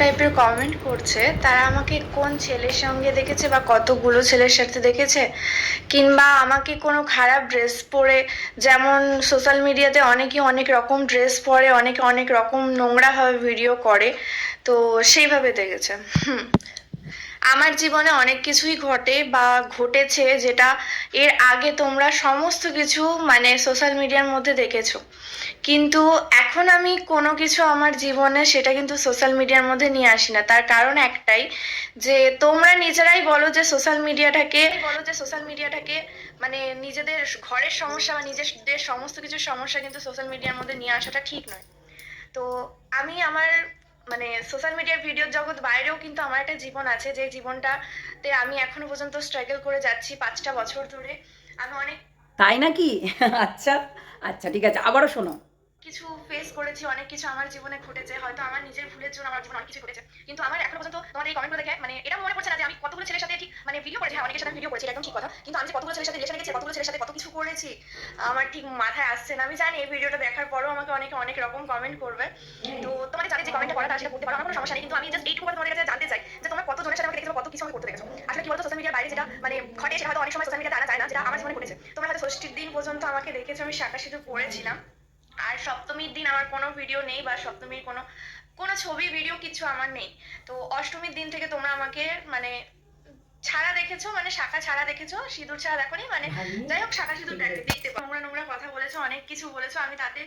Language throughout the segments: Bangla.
টাইপের কমেন্ট করছে, তারা আমাকে কোন ছেলের সঙ্গে দেখেছে বা কতগুলো ছেলের সাথে দেখেছে, কিংবা আমাকে কোনো খারাপ ড্রেস পরে, যেমন সোশ্যাল মিডিয়াতে অনেকেই অনেক রকম ড্রেস পরে, অনেকে অনেক রকম নোংরাভাবে ভিডিও করে, তো সেইভাবে দেখেছে। আমার জীবনে অনেক কিছুই ঘটে বা ঘটেছে, যেটা এর আগে তোমরা সমস্ত কিছু মানে সোশ্যাল মিডিয়ার মধ্যে দেখেছো, কিন্তু এখন আমি কোনো কিছু আমার জীবনে সেটা কিন্তু সোশ্যাল মিডিয়ার মধ্যে নিয়ে আসি না। তার কারণ একটাই, যে তোমরা নিজেরাই বলো যে সোশ্যাল মিডিয়াটাকে মানে নিজেদের ঘরের সমস্যা বা নিজেদের সমস্ত কিছুর সমস্যা কিন্তু সোশ্যাল মিডিয়ার মধ্যে নিয়ে আসাটা ঠিক নয়। তো আমি আমার মানে সোশ্যাল মিডিয়ার ভিডিওর জগৎ বাইরেও কিন্তু আমার একটা জীবন আছে, যে জীবনটাতে আমি এখনো পর্যন্ত স্ট্রাগল করে যাচ্ছি 5টা বছর ধরে। আমি অনেক তাই নাকি? আচ্ছা, আচ্ছা ঠিক আছে। আবারও শোনো। কিছু ফেস করেছি, অনেক কিছু আমার জীবনে ঘটেছে, হয়তো আমার নিজের ভুলের জন্য আমার জীবনে অনেক কিছু ঘটেছে, কিন্তু আমার এখনো পর্যন্ত তোমাদের এই কমেন্টগুলো দেখে মানে এটা মনে পড়ছে না যে আমি কতগুলো ছেলের সাথে ঠিক মানে ভিডিও করেছি। হ্যাঁ, অনেকের সাথে ভিডিও করেছি, এটা একদম ঠিক কথা, কিন্তু আমি যে কতগুলো ছেলের সাথে রিলেশনে গেছি, কতগুলো ছেলের সাথে কত কিছু করেছি, আমার ঠিক মাথায় আসছে না। আমি জানি এই ভিডিওটা দেখার পরও আমাকে অনেকে অনেক রকম কমেন্ট করবে, তো তোমাদের যাদের যে কমেন্টটা করা তারা সেটা করতে পারো, আমার কোনো সমস্যা নেই, কিন্তু আমি জাস্ট এইটুকু কথা তোমাদের কাছে জানতে চাই যে তোমরা কত জনের সাথে আমাকে দেখেছো, কত কিছু আমি করতে দেখেছো। আসলে কি বলতো, সোশ্যাল মিডিয়ার বাইরে যেটা মানে ঘটে সেটা হয়তো অনেক সময় সোশ্যাল মিডিয়াতে আনা যায় না, যেটা আমার জীবনে ঘটেছে। তোমরা হয়তো ষষ্ঠীর দিন পর্যন্ত আমাকে দেখেছো আমি শাঁখা সিঁদুর পরেছিলাম, আর সপ্তমীর দিন আমার কোনো ভিডিও নেই, বা সপ্তমীর কোনো কোনো ছবি ভিডিও কিছু আমার নেই। তো অষ্টমীর দিন থেকে তোমরা আমাকে মানে ছাড়া দেখেছো, মানে শাখা ছাড়া দেখেছো, সিঁদুর ছাড়া দেখোনি, মানে যাই হোক শাখা সিঁদুর দেখতে পাও। নোংরা নোংরা কথা বলেছো, অনেক কিছু বলেছো, আমি তাতে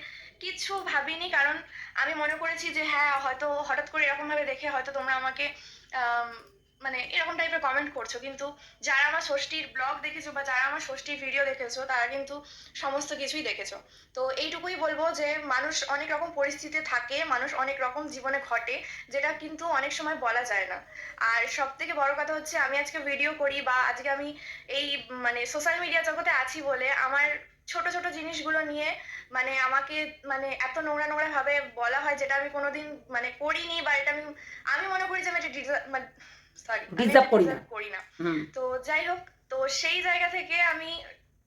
কিছু ভাবিনি, কারণ আমি মনে করেছি যে হ্যাঁ হয়তো হঠাৎ করে এরকম ভাবে দেখে হয়তো তোমরা আমাকে আম, মানে এরকম টাইপের কমেন্ট করছো, কিন্তু যারা আমার ষষ্ঠীর ব্লগ দেখেছো বা যারা আমার ষষ্ঠীর ভিডিও দেখেছো তারা কিন্তু সমস্ত কিছুই দেখেছো। তো এইটুকুই বলবো যে মানুষ অনেক রকম পরিস্থিতিতে থাকে, মানুষ অনেক রকম জীবনে ঘটে, যেটা কিন্তু অনেক সময় বলা যায় না। আর সব থেকে বড় কথা হচ্ছে, আমি আজকে ভিডিও করি বা আজকে আমি এই মানে সোশ্যাল মিডিয়া জগতে আছি বলে আমার ছোট ছোট জিনিসগুলো নিয়ে মানে আমাকে মানে এত নোংরা নোংরা ভাবে বলা হয়, যেটা আমি কোনোদিন মানে করিনি, বা এটা আমি আমি মনে করি যে আমি এটা সরি, আমি ডিজার্ভ এটা করি না। ডিজার্ভ করি না। হুম। তো যাই হোক, তো সেই জায়গা থেকে আমি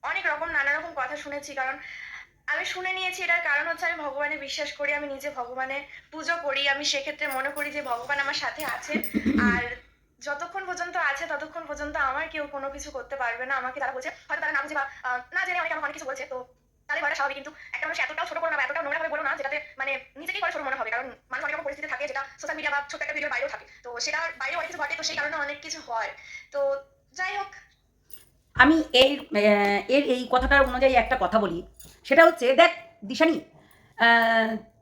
অনেক রকম নানা রকম কথা শুনেছি, কারণ আমি শুনে নিয়েছি। এটার কারণ হচ্ছে আমি ভগবানে বিশ্বাস করি, আমি নিজে ভগবানে পুজো করি, আমি সেক্ষেত্রে মনে করি যে ভগবান আমার সাথে আছে। আর যতক্ষণ পর্যন্ত আছে ততক্ষণ পর্যন্ত আমার কেউ কোনো কিছু করতে পারবে না। আমাকে তারা বলছে, হয়তো তারা না বুঝে বা না জেনে অনেকে আমাকে অনেক কিছু বলছে, তো তাদের বলা স্বাভাবিক, কিন্তু একটা মানুষ এতটাও ছোট করো না বা এতটাও নোংরা ভাবে বলো না যেটাতে মানে নিজেকেই করে ছোট মনে হবে, কারণ মানুষ অনেক রকম পরিস্থিতি থাকে, যেটা সোশ্যাল মিডিয়া বা ছোট একটা ভিডিওর বাইরেও থাকে, তো সেটার বাইরে অনেক কিছু ঘটে, তো সেই কারণে অনেক কিছু হয়। তো যাই হোক, আমি এর এই কথাটার অনুযায়ী একটা কথা বলি। সেটা হচ্ছে দেখ দিশানি,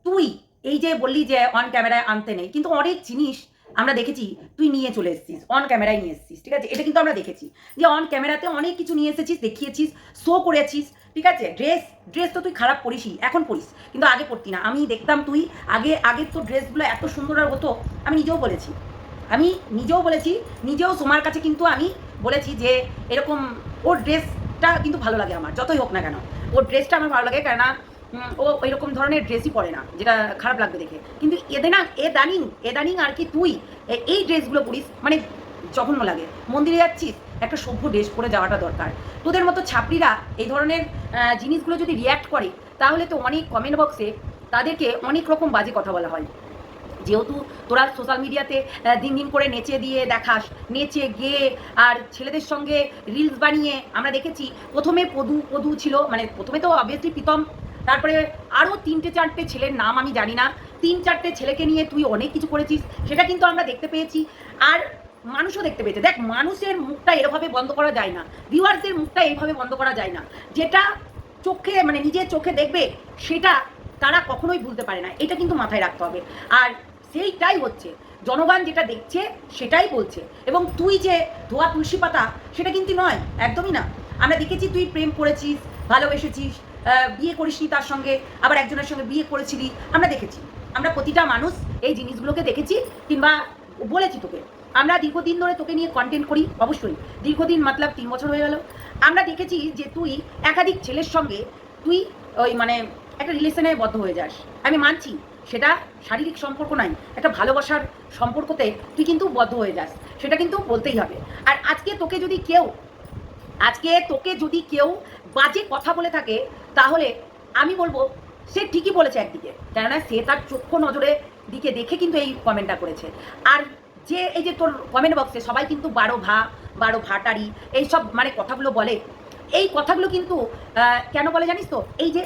তুই এই যে বললি যে অন ক্যামেরায় আনতে নেই, কিন্তু অনেক জিনিস আমরা দেখেছি তুই নিয়ে চলে এসেছিস, অন ক্যামেরায় নিয়ে এসেছিস, ঠিক আছে? এটা কিন্তু আমরা দেখেছি যে অন ক্যামেরাতে অনেক কিছু নিয়ে এসেছিস, দেখিয়েছিস, শো করেছিস, ঠিক আছে? ড্রেস ড্রেস তো তুই খারাপ পরিসই, এখন পরিস, কিন্তু আগে পরতি না। আমি দেখতাম তুই আগের তো ড্রেসগুলো এত সুন্দর আর হতো। আমি নিজেও বলেছি, আমি নিজেও বলেছি, নিজেও সোমার কাছে কিন্তু আমি বলেছি যে এরকম ওর ড্রেসটা কিন্তু ভালো লাগে আমার, যতই হোক না কেন ওর ড্রেসটা আমার ভালো লাগে, কেননা ও এরকম ধরনের ড্রেসই পরে না যেটা খারাপ লাগবে দেখে। কিন্তু এদানিং আর কি তুই এই ড্রেসগুলো পরিস, মানে জঘন্য লাগে। মন্দিরে যাচ্ছিস, একটা সভ্য ড্রেস পরে যাওয়াটা দরকার। তোদের মতো ছাত্রীরা এই ধরনের জিনিসগুলো যদি রিয়্যাক্ট করে, তাহলে তো অনেক কমেন্ট বক্সে তাদেরকে অনেক রকম বাজে কথা বলা হয়। যেহেতু তোরা সোশ্যাল মিডিয়াতে দিন দিন করে নেচে দিয়ে দেখাস, নেচে গেয়ে আর ছেলেদের সঙ্গে রিলস বানিয়ে আমরা দেখেছি। প্রথমে পদু ছিল, মানে প্রথমে তো অবভিয়াসলি প্রীতম, তারপরে আরও 3-4টে ছেলের নাম আমি জানি না, 3-4টে ছেলেকে নিয়ে তুই অনেক কিছু করেছিস, সেটা কিন্তু আমরা দেখতে পেয়েছি। আর মানুষও দেখতে পেয়েছে। দেখ, মানুষের মুখটা এরভাবে বন্ধ করা যায় না, ভিউয়ার্সদের মুখটা এইভাবে বন্ধ করা যায় না। যেটা চোখে মানে নিজের চোখে দেখবে, সেটা তারা কখনোই ভুলতে পারে না, এটা কিন্তু মাথায় রাখতে হবে। আর সেইটাই হচ্ছে, জনগণ যেটা দেখছে সেটাই বলছে। এবং তুই যে ধোয়া তুলসী পাতা, সেটা কিন্তু নয়, একদমই না। আমরা দেখেছি তুই প্রেম করেছিস, ভালোবেসেছিস, বিয়ে করিসনি তার সঙ্গে, আবার একজনের সঙ্গে বিয়ে করেছিলি, আমরা দেখেছি। আমরা প্রতিটা মানুষ এই জিনিসগুলোকে দেখেছি, কিংবা বলেছি তোকে। আমরা দীর্ঘদিন ধরে তোকে নিয়ে কন্টেন্ট করি, অবশ্যই দীর্ঘদিন মতলব 3 বছর হয়ে গেল। আমরা দেখেছি যে তুই একাধিক ছেলের সঙ্গে তুই ওই মানে একটা রিলেশনে বদ্ধ হয়ে যাস। আমি মানছি সেটা শারীরিক সম্পর্ক নয়, একটা ভালোবাসার সম্পর্কতে তুই কিন্তু বদ্ধ হয়ে যাস, সেটা কিন্তু বলতেই হবে। আর আজকে তোকে যদি কেউ বাজে কথা বলে থাকে, তাহলে আমি বলবো সে ঠিকই বলেছে একদিকে, কেননা সে তার চক্ষু নজরে দিকে দেখে কিন্তু এই কমেন্টটা করেছে। আর যে এই যে তোর কমেন্ট বক্সে সবাই কিন্তু বারো ভাটারি এইসব মানে কথাগুলো বলে, এই কথাগুলো কিন্তু কেন বলে জানিস তো? এই যে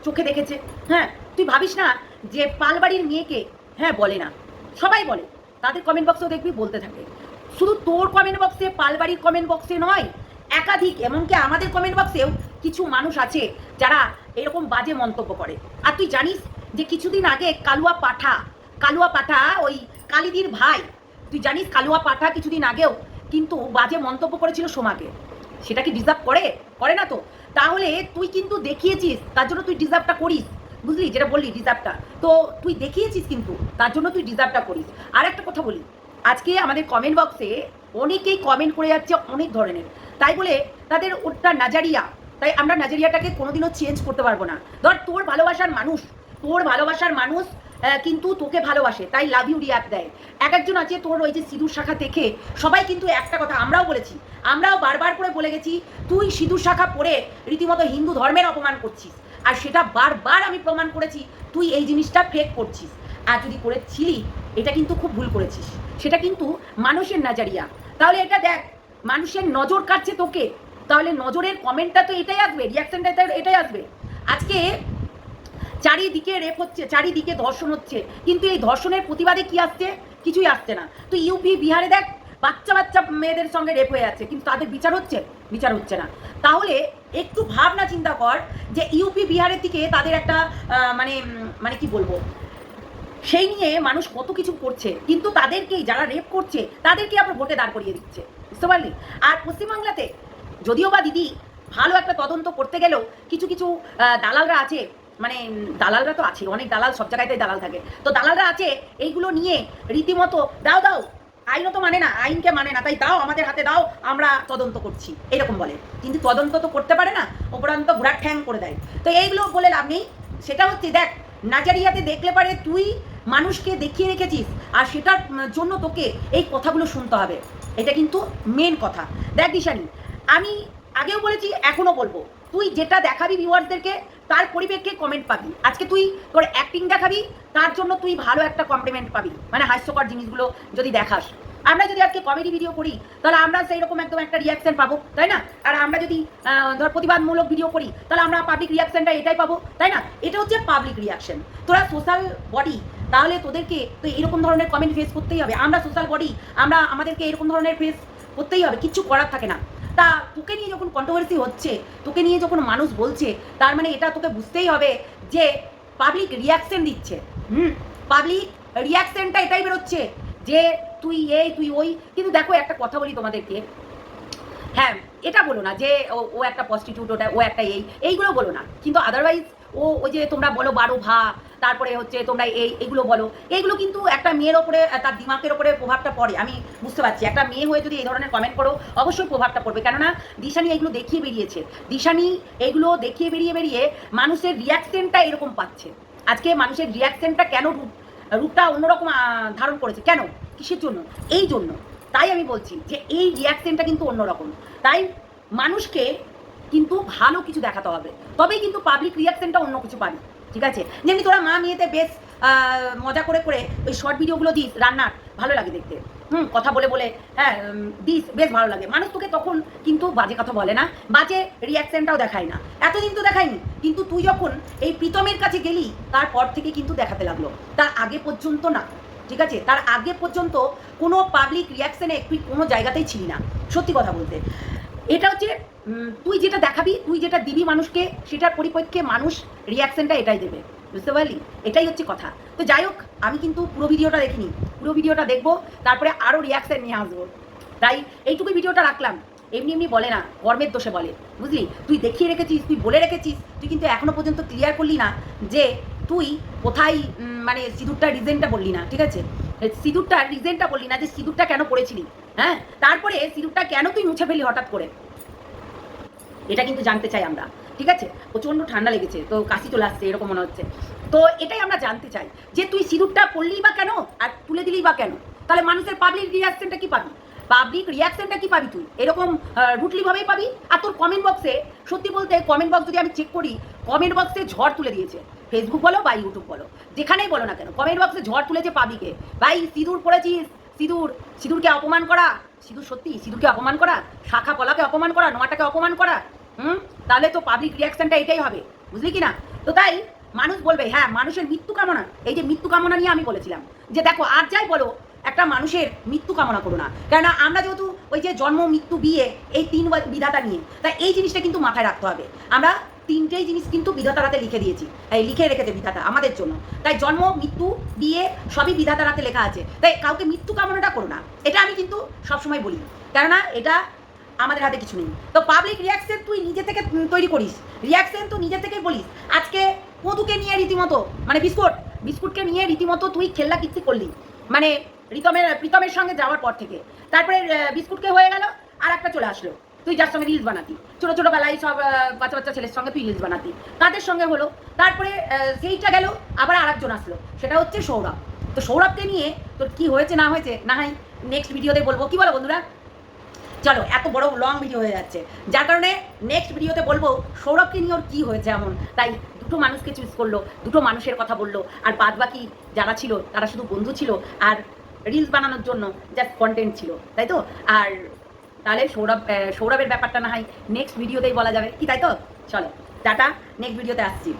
চোখে দেখেছে। হ্যাঁ, তুই ভাবিস না যে পালবাড়ির মেয়েকে হ্যাঁ বলে না, সবাই বলে, তাদের কমেন্ট বক্সেও দেখবি বলতে থাকে। শুধু তোর কমেন্ট বক্সে, পালবাড়ির কমেন্ট বক্সে নয়, একাধিক, এমনকি আমাদের কমেন্ট বক্সেও কিছু মানুষ আছে যারা এরকম বাজে মন্তব্য করে। আর তুই জানিস যে কিছুদিন আগে কালুয়া পাঠা ওই কালিদির ভাই, তুই জানিস কালুয়া পাঠা কিছুদিন আগেও কিন্তু বাজে মন্তব্য করেছিল সোমাকে। সেটা কি ডিজার্ভ করে না তো? তাহলে তুই কিন্তু দেখিয়েছিস, তার জন্য তুই ডিজার্ভটা করিস, বুঝলি? যেটা বললি ডিজার্ভটা, তো তুই দেখিয়েছিস কিন্তু তার জন্য তুই ডিজার্ভটা করিস। আর একটা কথা বলি, আজকে আমাদের কমেন্ট বক্সে অনেকেই কমেন্ট করে যাচ্ছে অনেক ধরনের, তাই বলে তাদের ওটা নাজারিয়া, তাই আমরা নাজারিয়াটাকে কোনোদিনও চেঞ্জ করতে পারবো না। ধর তোর ভালোবাসার মানুষ কিন্তু তোকে ভালোবাসে, তাই লাভ ইউ রিয়াক্ট দেয়। একজন আছে তোর ওই যে সিঁদুর শাখা দেখে সবাই কিন্তু একটা কথা আমরাও বলেছি, আমরাও বারবার করে বলে গেছি, তুই সিঁদুর শাখা পরে রীতিমতো হিন্দু ধর্মের অপমান করছিস। আর সেটা বারবার আমি প্রমাণ করেছি, তুই এই জিনিসটা ফেক করছিস। আর যদি করেছিলি এটা কিন্তু খুব ভুল করেছিস, সেটা কিন্তু মানুষের নাজারিয়া। তাহলে এটা দেখ, মানুষের নজর কাটছে তোকে, তাহলে নজরের কমেন্টটা তো এটাই আসবে, রিয়াকশনটা এটাই আসবে। আজকে চারিদিকে রেপ হচ্ছে, চারিদিকে ধর্ষণ হচ্ছে, কিন্তু এই ধর্ষণের প্রতিবাদে কি আসছে? কিছুই আসছে না। তুই ইউপি বিহারে দেখ, বাচ্চা মেয়েদের সঙ্গে রেপ হয়ে যাচ্ছে, কিন্তু তাদের বিচার হচ্ছে না। তাহলে একটু ভাবনা চিন্তা কর যে ইউপি বিহারের দিকে তাদের একটা মানে কি বলবো, সেই নিয়ে মানুষ কত কিছু করছে, কিন্তু তাদেরকেই যারা রেপ করছে তাদেরকে আবার ভোটে দাঁড় করিয়ে দিচ্ছে, বুঝতে পারলি? আর পশ্চিমবাংলাতে যদিও বা দিদি ভালো একটা তদন্ত করতে গেলেও কিছু দালালরা আছে, মানে দালালরা তো আছে, অনেক দালাল, সব জায়গাতেই দালাল থাকে, তো দালালরা আছে এইগুলো নিয়ে রীতিমতো দাও আইনও তো মানে না, আইনকে মানে না, তাই দাও, আমাদের হাতে দাও, আমরা তদন্ত করছি, এরকম বলে। কিন্তু তদন্ত তো করতে পারে না, উপরান্ত ঘোড়ার ঠ্যাং করে দেয়। তো এইগুলো বলে লাভ নেই। সেটা হচ্ছে দেখ, নাজারিয়াতে দেখলে পারে তুই মানুষকে দেখিয়ে রেখেছিস, আর সেটার জন্য তোকে এই কথাগুলো শুনতে হবে, এটা কিন্তু মেন কথা। দেখ দিশানি, আমি আগেও বলেছি, এখনো বলবো, তুই যেটা দেখাবি ভিউয়ার্সদেরকে তার পরিপ্রেক্ষে কমেন্ট পাবি। আজকে তুই তোর অ্যাক্টিং দেখাবি, তার জন্য তুই ভালো একটা কমপ্লিমেন্ট পাবি, মানে হাস্যকর জিনিসগুলো যদি দেখাস। আমরা যদি আজকে কমেডি ভিডিও করি তাহলে আমরা সেই রকম একদম একটা রিয়াকশন পাবো, তাই না? আর আমরা যদি ধর প্রতিবাদমূলক ভিডিও করি তাহলে আমরা পাবলিক রিয়াকশনটা এটাই পাবো, তাই না? এটা হচ্ছে পাবলিক রিয়াকশন। তোরা সোশ্যাল বডি, তাহলে তোদেরকে তো এরকম ধরনের কমেন্ট ফেস করতেই হবে। আমরা সোশ্যাল বডি, আমাদেরকে এরকম ধরনের ফেস করতেই হবে, কিচ্ছু করার থাকে না। তা তোকে নিয়ে যখন কন্ট্রোভার্সি হচ্ছে, তোকে নিয়ে যখন মানুষ বলছে, তার মানে এটা তোকে বুঝতেই হবে যে পাবলিক রিয়াকশন দিচ্ছে। পাবলিক রিয়াকশনটা এটাই বেরোচ্ছে যে তুই এই তুই ওই। কিন্তু দেখো একটা কথা বলি তোমাদেরকে, হ্যাঁ এটা বলো না যে ও একটা প্রস্টিটিউট, ও একটা এইগুলো বলো না, কিন্তু আদারওয়াইজ ওই যে তোমরা বলো বারো ভা, তারপরে হচ্ছে তোমরা এইগুলো বলো, এইগুলো কিন্তু একটা মেয়ের ওপরে, তার দিমাগের ওপরে প্রভাবটা পড়ে। আমি বুঝতে পারছি, একটা মেয়ে হয়ে যদি এই ধরনের কমেন্ট করো অবশ্যই প্রভাবটা পড়বে, কেননা দিশানি এইগুলো দেখিয়ে বেরিয়েছে। দিশানি এইগুলো দেখিয়ে বেরিয়ে মানুষের রিয়াকশনটা এরকম পাচ্ছে। আজকে মানুষের রিয়াকশনটা কেন রূপটা অন্যরকম ধারণ করেছে, কেন, কিসের জন্য? এই জন্য। তাই আমি বলছি যে এই রিয়াকশনটা কিন্তু অন্যরকম। তাই মানুষকে কিন্তু ভালো কিছু দেখাতে হবে, তবেই কিন্তু পাবলিক রিয়াকশনটা অন্য কিছু পাবি, ঠিক আছে? যেমনি তোরা মা মেয়েতে বেশ মজা করে ওই শর্ট ভিডিওগুলো দিস রান্নার, ভালো লাগে দেখতে, কথা বলে হ্যাঁ দিস, বেশ ভালো লাগে। মানুষ তোকে তখন কিন্তু বাজে কথা বলে না, বাজে রিয়াকশনটাও দেখায় না, এতদিন তো দেখায়নি। কিন্তু তুই যখন এই প্রীতমের কাছে গেলি তারপর থেকে কিন্তু দেখাতে লাগলো, তার আগে পর্যন্ত না, ঠিক আছে? তার আগে পর্যন্ত কোনো পাবলিক রিয়াকশনে তুই কোনো জায়গাতেই ছিলি না, সত্যি কথা বলতে। এটা হচ্ছে তুই যেটা দেখাবি, তুই যেটা দিবি মানুষকে, সেটার পরিপ্রেক্ষে মানুষ রিয়াকশনটা এটাই দেবে, বুঝতে পারলি? এটাই হচ্ছে কথা। তো যাই হোক, আমি কিন্তু পুরো ভিডিওটা দেখিনি, পুরো ভিডিওটা দেখবো, তারপরে আরও রিয়াকশন নিয়ে আসবো। তাই এইটুকুই ভিডিওটা রাখলাম। এমনি বলে না, কর্মের দোষে বলে, বুঝলি? তুই দেখিয়ে রেখেছিস, তুই বলে রেখেছিস, তুই কিন্তু এখনো পর্যন্ত ক্লিয়ার করলি না যে তুই কোথায় মানে সিঁদুরটার রিজনটা বললি না, ঠিক আছে? সিঁদুরটার রিজনটা বললি না যে সিঁদুরটা কেন পড়েছিলি, হ্যাঁ? তারপরে সিঁদুরটা কেন তুই মুছে ফেলি হঠাৎ করে, এটা কিন্তু জানতে চাই আমরা, ঠিক আছে? প্রচণ্ড ঠান্ডা লেগেছে, তো কাশি চলে আসছে এরকম মনে হচ্ছে। তো এটাই আমরা জানতে চাই যে তুই সিঁদুরটা পড়লি বা কেন, আর তুলে দিলি বা কেন? তাহলে মানুষের পাবলিক রিয়াকশনটা কি পাবি? তুই এরকম রুটলিভাবেই পাবি। আর তোর কমেন্ট বক্সে, সত্যি বলতে কমেন্ট বক্স যদি আমি চেক করি, কমেন্ট বক্সে ঝড় তুলে দিয়েছে। ফেসবুক বলো বা ইউটিউব বলো, যেখানেই বলো না কেন, কমেন্ট বক্সে ঝড় তুলেছে পাবলিকে, ভাই সিঁদুর পড়েছিস, সিঁদুরকে অপমান করা, সিঁদুরকে অপমান করা, শাখা পলাকে অপমান করা, নোয়াটাকে অপমান করা, তাহলে তো পাবলিক রিয়াকশনটা এটাই হবে, বুঝলি কি না? তো তাই মানুষ বলবে, হ্যাঁ মানুষের মৃত্যু কামনা, এই যে মৃত্যু কামনা নিয়ে আমি বলেছিলাম যে দেখো আর যাই বলো একটা মানুষের মৃত্যু কামনা করো না, কেননা আমরা যেহেতু ওই যে জন্ম মৃত্যু বিয়ে এই তিন বিধাতা নিয়ে, তাই এই জিনিসটা কিন্তু মাথায় রাখতে হবে। আমরা তিনটেই জিনিস কিন্তু বিধাতার হাতে লিখে দিয়েছি, এই লিখে রেখেছে বিধাতা আমাদের জন্য, তাই জন্ম মৃত্যু বিয়ে সবই বিধাতার হাতে লেখা আছে, তাই কাউকে মৃত্যু কামনাটা করো না, এটা আমি কিন্তু সবসময় বলি, কেননা এটা আমাদের হাতে কিছু নেই। তো পাবলিক রিয়াকশন তুই নিজে থেকে তৈরি করিস, রিয়াকশন তুই নিজে থেকেই বলিস। আজকে মধুকে নিয়ে রীতিমতো মানে বিস্কুটকে নিয়ে রীতিমতো তুই খেলনা কিচ্ছি করলি, মানে প্রীতমের সঙ্গে যাওয়ার পর থেকে, তারপরে বিস্কুটকে হয়ে গেল আর একটা চলে আসলো, তুই যার সঙ্গে রিলস বানাতি, ছোটো ছোটো বেলায় সব বাচ্চা বাচ্চা ছেলের সঙ্গে তুই রিলস বানাতি, তাদের সঙ্গে হলো, তারপরে সেইটা গেল, আবার আরেকজন আসলো, সেটা হচ্ছে সৌরভ। তো সৌরভকে নিয়ে তোর কি হয়েছে না হয়েছে না হয় নেক্সট ভিডিওতে বলবো, কি বলো বন্ধুরা? চলো, এত বড় লং ভিডিও হয়ে যাচ্ছে, যার কারণে নেক্সট ভিডিওতে বলবো সৌরভকে নিয়ে ওর কী হয়েছে এমন, তাই দুটো মানুষকে চুজ করলো, দুটো মানুষের কথা বললো, আর বাদ বাকি যারা ছিল তারা শুধু বন্ধু ছিল আর রিলস বানানোর জন্য জাস্ট কন্টেন্ট ছিল, তাই তো? আর তাহলে সৌরভের ব্যাপারটা না হয় নেক্সট ভিডিওতেই বলা যাবে, কি তাই তো? চলো টাটা, নেক্সট ভিডিওতে আসছি।